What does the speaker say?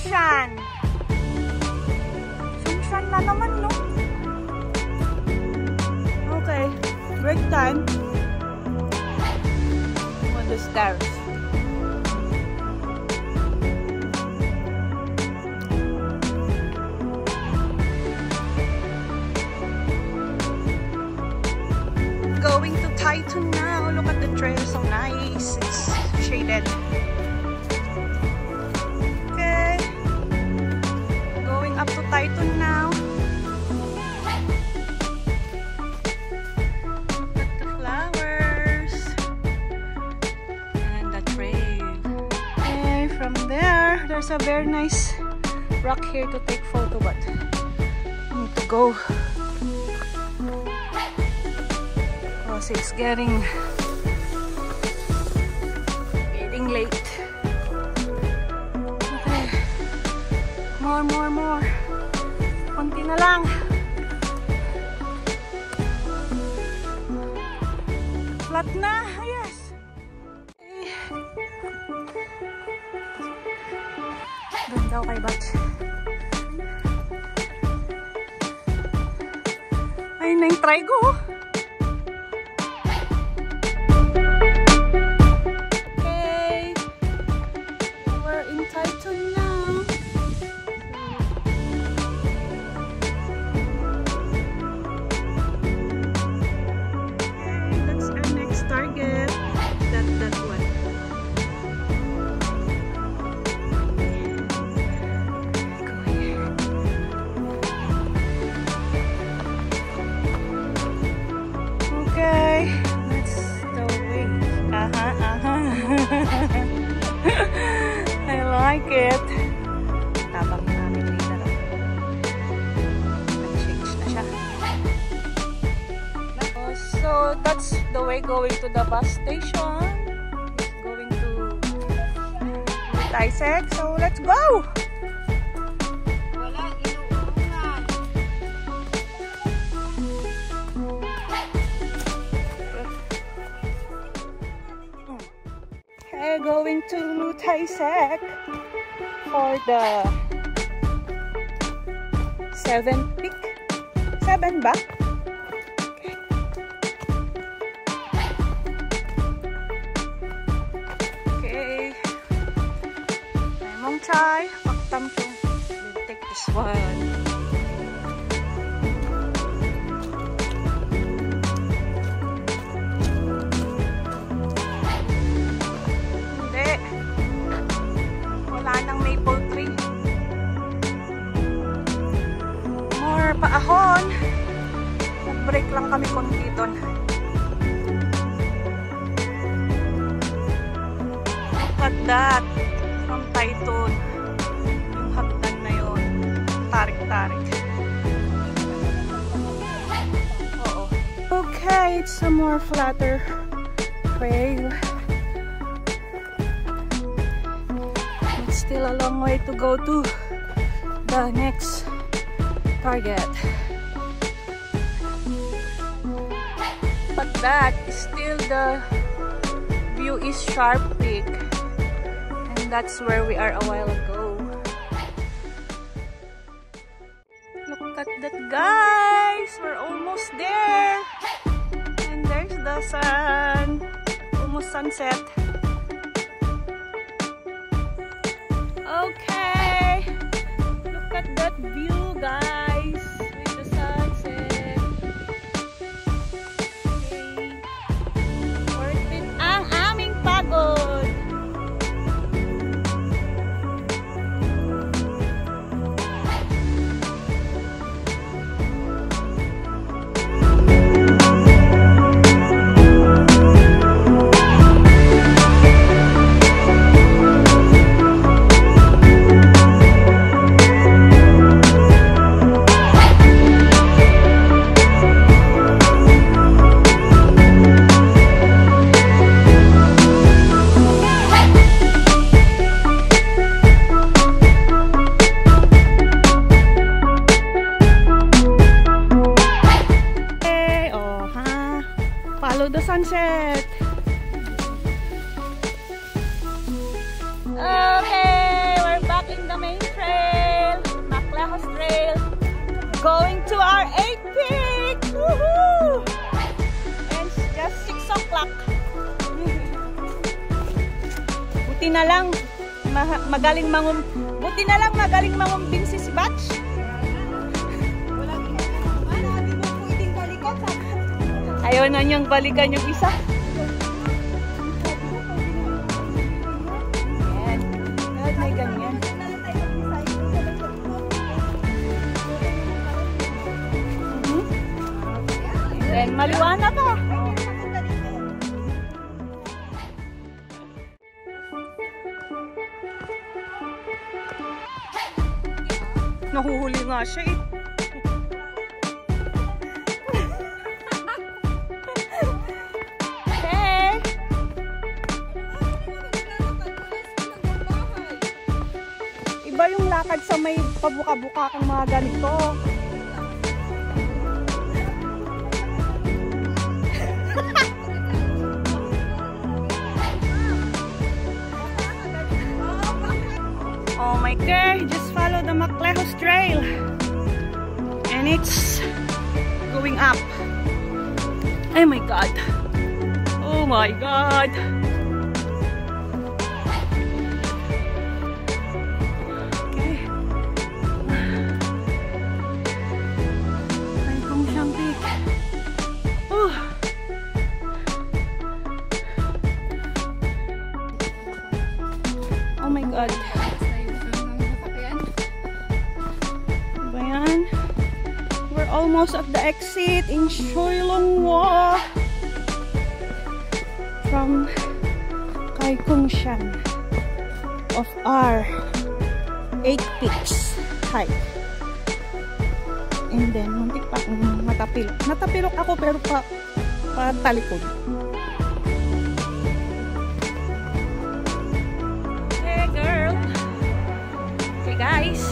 Sunshine. Sunshine na naman, no? Okay, break time. On the stairs. Going to Taitung now. Look at the trail, so nice. It's shaded. Okay. Going up to Taitung now. Look at the flowers. And the trail. Okay, from there, there's a very nice rock here to take photo, but I need to go. It's getting late. Okay. More. Konti na lang. Flat na. Yes. Okay. Doon daw kay Batch. Ay, na-try ko. I like it. Tabang namin dito. Nag-change na siya. So that's the way going to the bus station. It's going to Taisek. So let's go! Going to Taisek for the 7 peak. 7 ba? Okay. Okay. Mong chai, paktam chung. We'll take this one. Paahon. Mag-break lang kami konti doon. Look at that. From Taitung. Yung hagdan na yun. Tarik-tarik. Oo. Okay, it's a more flatter trail. It's still a long way to go to the next target, but that is still the view is Sharp Peak, and that's where we are a while ago. Look at that, guys, we're almost there, and there's the sun, almost sunset. Okay, look at that view, guys. Follow the sunset. Okay, we're back in the main trail. Buti na lang magaling mangumbinsi si Batch. Ayaw na niyang balikan yung isa. Ayan. May ganyan. And maliwanag ka. Nahuhuli nga siya eh. Hey! Iba yung lakad sa may pabuka-buka kang mga ganito. Oh my God, just follow the Maclehos Trail and it's going up. Oh my God. Oh my God. Okay. Kaikong siyang peak. Oh. Oh my God. We're almost at the exit in Choi Long Wa from Kai Kung Shan of our 8 peaks hike. And then, muntik pa akong matapilok. Natapilok ako pero talikod. Hey girl! Okay guys.